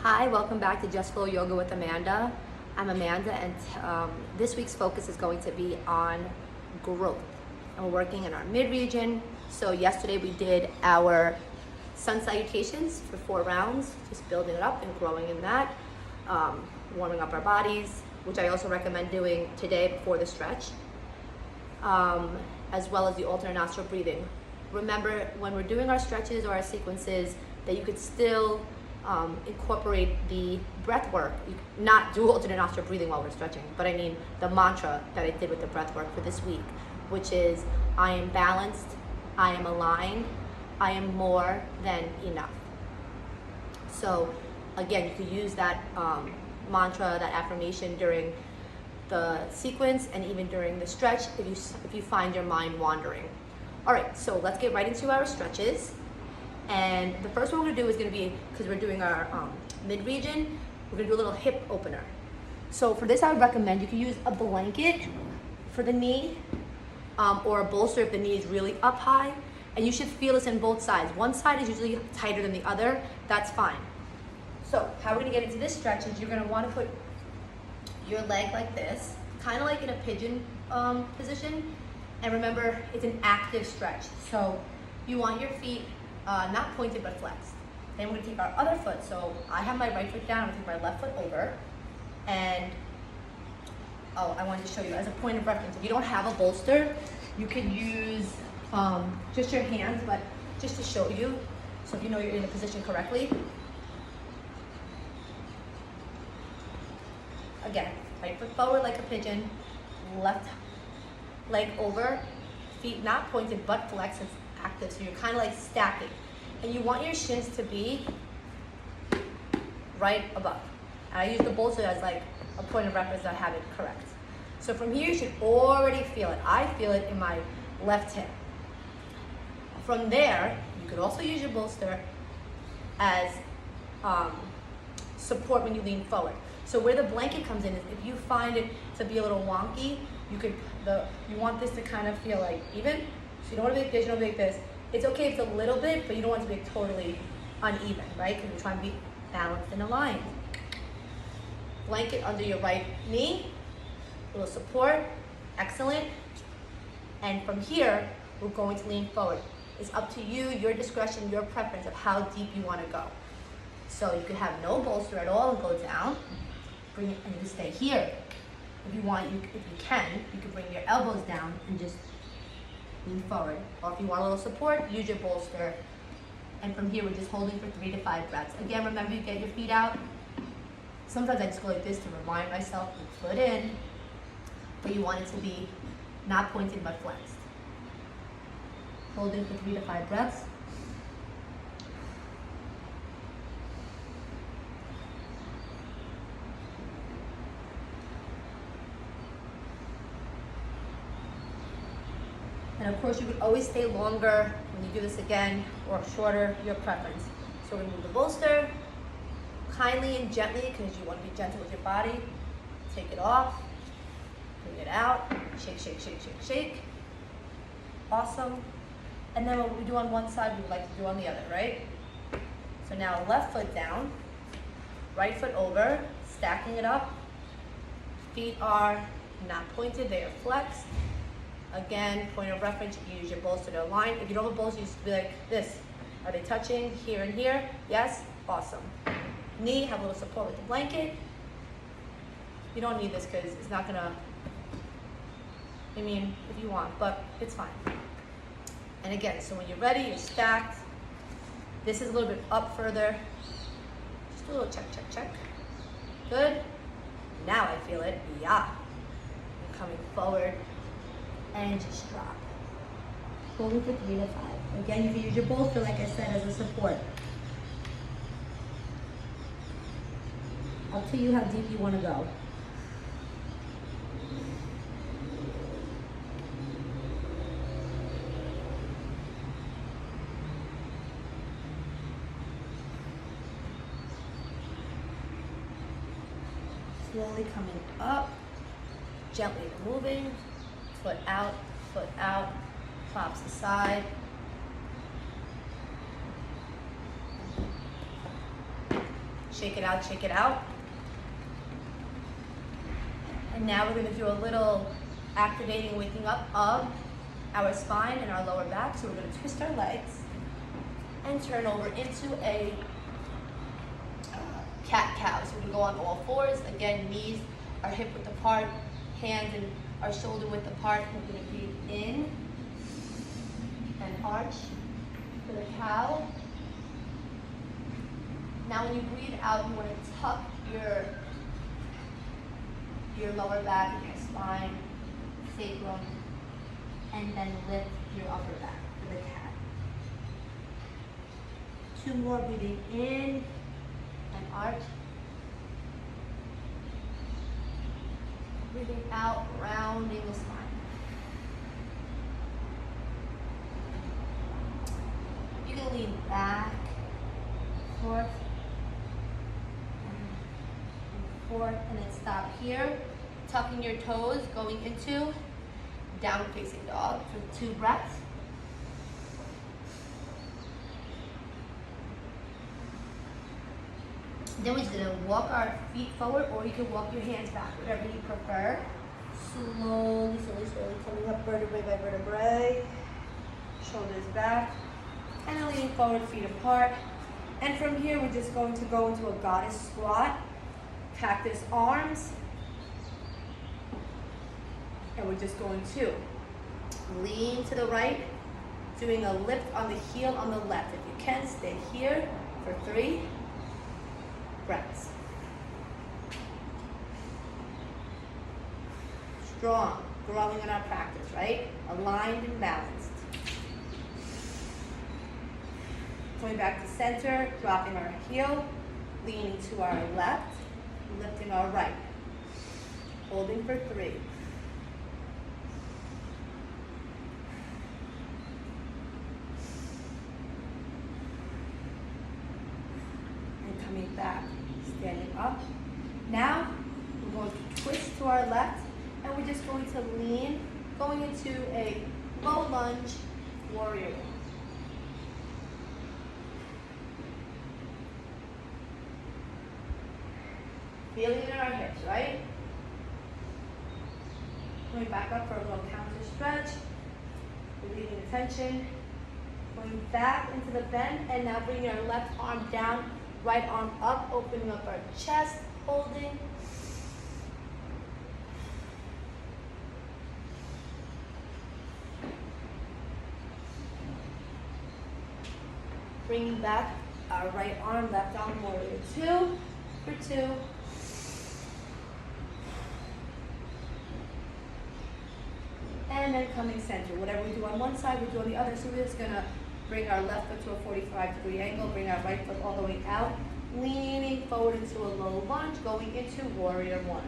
Hi, welcome back to Just Flow Yoga with Amanda. I'm Amanda, and this week's focus is going to be on growth. And we're working in our mid-region. So yesterday we did our sun salutations for 4 rounds, just building it up and growing in that, warming up our bodies, which I also recommend doing today before the stretch, as well as the alternate nostril breathing. Remember, when we're doing our stretches or our sequences, that you could still incorporate the breath work. You not do alternate nostril breathing while we're stretching, but I mean the mantra that I did with the breath work for this week, which is I am balanced, I am aligned, I am more than enough. So again, you could use that mantra, that affirmation during the sequence and even during the stretch if you find your mind wandering. All right, so let's get right into our stretches. And the first one we're gonna do is gonna be, because we're doing our mid-region, we're gonna do a little hip opener. So for this, I would recommend you can use a blanket for the knee, or a bolster if the knee is really up high. And you should feel this in both sides. One side is usually tighter than the other, that's fine. So how we're gonna get into this stretch is you're gonna wanna put your leg like this, kind of like in a pigeon position. And remember, it's an active stretch. So you want your feet not pointed but flexed. Then we're gonna take our other foot. So I have my right foot down, I'm gonna take my left foot over. And, I wanted to show you as a point of reference, if you don't have a bolster, you can use just your hands, but just to show you, so if you know you're in the position correctly. Again, right foot forward like a pigeon, left leg over, feet not pointed but flexed. It's active, so you're kind of like stacking. And you want your shins to be right above. And I use the bolster as like a point of reference that I have it correct. So from here, you should already feel it. I feel it in my left hip. From there, you could also use your bolster as support when you lean forward. So where the blanket comes in is if you find it to be a little wonky, you want this to kind of feel like even. So you don't want to be like this, you don't want to be like this. It's okay if it's a little bit, but you don't want it to be totally uneven, right? Because you're trying to be balanced and aligned. Blanket under your right knee, a little support, excellent. And from here, we're going to lean forward. It's up to you, your discretion, your preference of how deep you want to go. So you could have no bolster at all and go down. Bring it, and you stay here. If you want, if you can bring your elbows down and just lean forward. Or if you want a little support, use your bolster. And from here, we're just holding for 3 to 5 breaths. Again, remember, you get your feet out. Sometimes I just go like this to remind myself to foot in, but you want it to be not pointed but flexed. Holding for 3 to 5 breaths. And of course, you could always stay longer when you do this again, or shorter, your preference. So remove the bolster, kindly and gently, because you want to be gentle with your body. Take it off, bring it out, shake, shake, shake, shake, shake. Awesome. And then what we do on one side, we would like to do on the other, right? So now left foot down, right foot over, stacking it up. Feet are not pointed, they are flexed. Again, point of reference, you use your bolster to align. If you don't have a bolster, you just be like this. Are they touching here and here? Yes? Awesome. Knee, have a little support with the blanket. You don't need this because it's not gonna, if you want, but it's fine. And again, so when you're ready, you're stacked. This is a little bit up further. Just a little check, check, check. Good. Now I feel it. Yeah. I'm coming forward. And just drop. Holding for 3 to 5. Again, you can use your bolster, like I said, as a support. Up to you how deep you want to go. Slowly coming up, gently moving. Foot out, props aside. shake it out, shake it out. And now we're gonna do a little activating, waking up of our spine and our lower back. So we're gonna twist our legs and turn over into a cat-cow. So we're gonna go on all fours. Again, knees are hip width apart, hands and our shoulder width apart. We're gonna breathe in and arch for the cow. Now when you breathe out, you wanna tuck your lower back and your spine, sacrum, and then lift your upper back for the cat. 2 more, breathing in and arch. Breathing out, rounding the spine. You can lean back, forth, and forth, and then stop here. Tucking your toes, going into downward facing dog for 2 breaths. Then we're just gonna walk our feet forward, or you can walk your hands back, whatever you prefer. Slowly, slowly, slowly coming up vertebrae by vertebrae. Shoulders back, and then leaning forward, feet apart. And from here, we're just going to go into a goddess squat, cactus arms. And we're just going to lean to the right, doing a lift on the heel on the left. If you can, stay here for 3 breaths. Strong, growing in our practice, right? Aligned and balanced. Coming back to center, dropping our heel, leaning to our left, lifting our right. Holding for 3. Coming back, standing up. Now we're going to twist to our left, and we're just going to lean, going into a low lunge warrior one. Feeling it in our hips, right? Going back up for a little counter stretch, relieving the tension. Going back into the bend, and now bringing our left arm down, right arm up, opening up our chest, holding. Bringing back our right arm, left arm, warrior 2 for 2. And then coming center. Whatever we do on one side, we do on the other. So we're just gonna bring our left foot to a 45-degree angle, bring our right foot all the way out, leaning forward into a low lunge, going into warrior 1.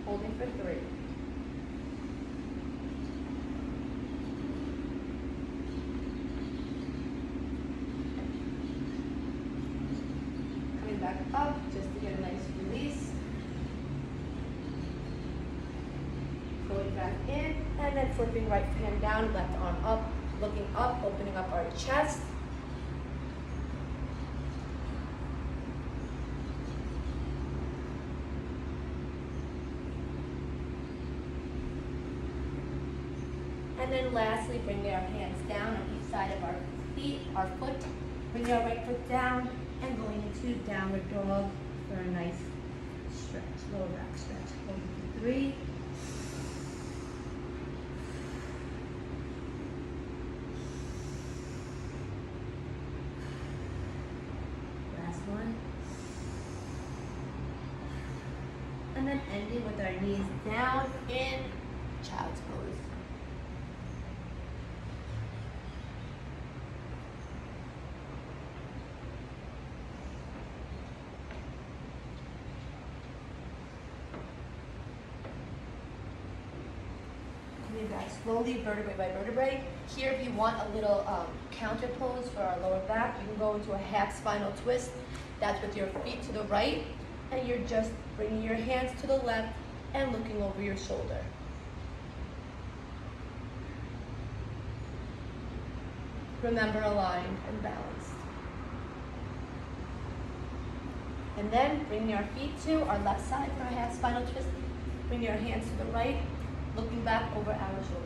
Holding for 3. Coming back up just to get a nice release. Going back in, and then flipping right hand down, left arm up, looking up, opening up our chest. And then lastly, bringing our hands down on each side of our foot, bringing our right foot down and going into downward dog for a nice stretch, lower back stretch. Holding for 3. Last one. And then ending with our knees down in child's pose. Back slowly, vertebrae by vertebrae. Here, if you want a little counter pose for our lower back, you can go into a half spinal twist. That's with your feet to the right, and you're just bringing your hands to the left and looking over your shoulder. Remember, aligned and balanced. And then bring your feet to our left side for our half spinal twist. Bring your hands to the right, looking back over our shoulder.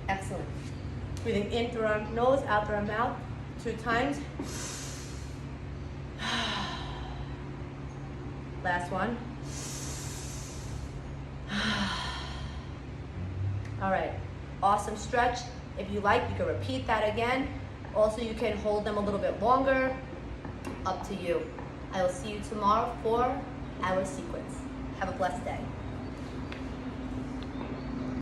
Excellent. Breathing in through our nose, out through our mouth, 2 times. Last one. All right, awesome stretch. If you like, you can repeat that again. Also, you can hold them a little bit longer, up to you. I will see you tomorrow for our sequence. Have a blessed day.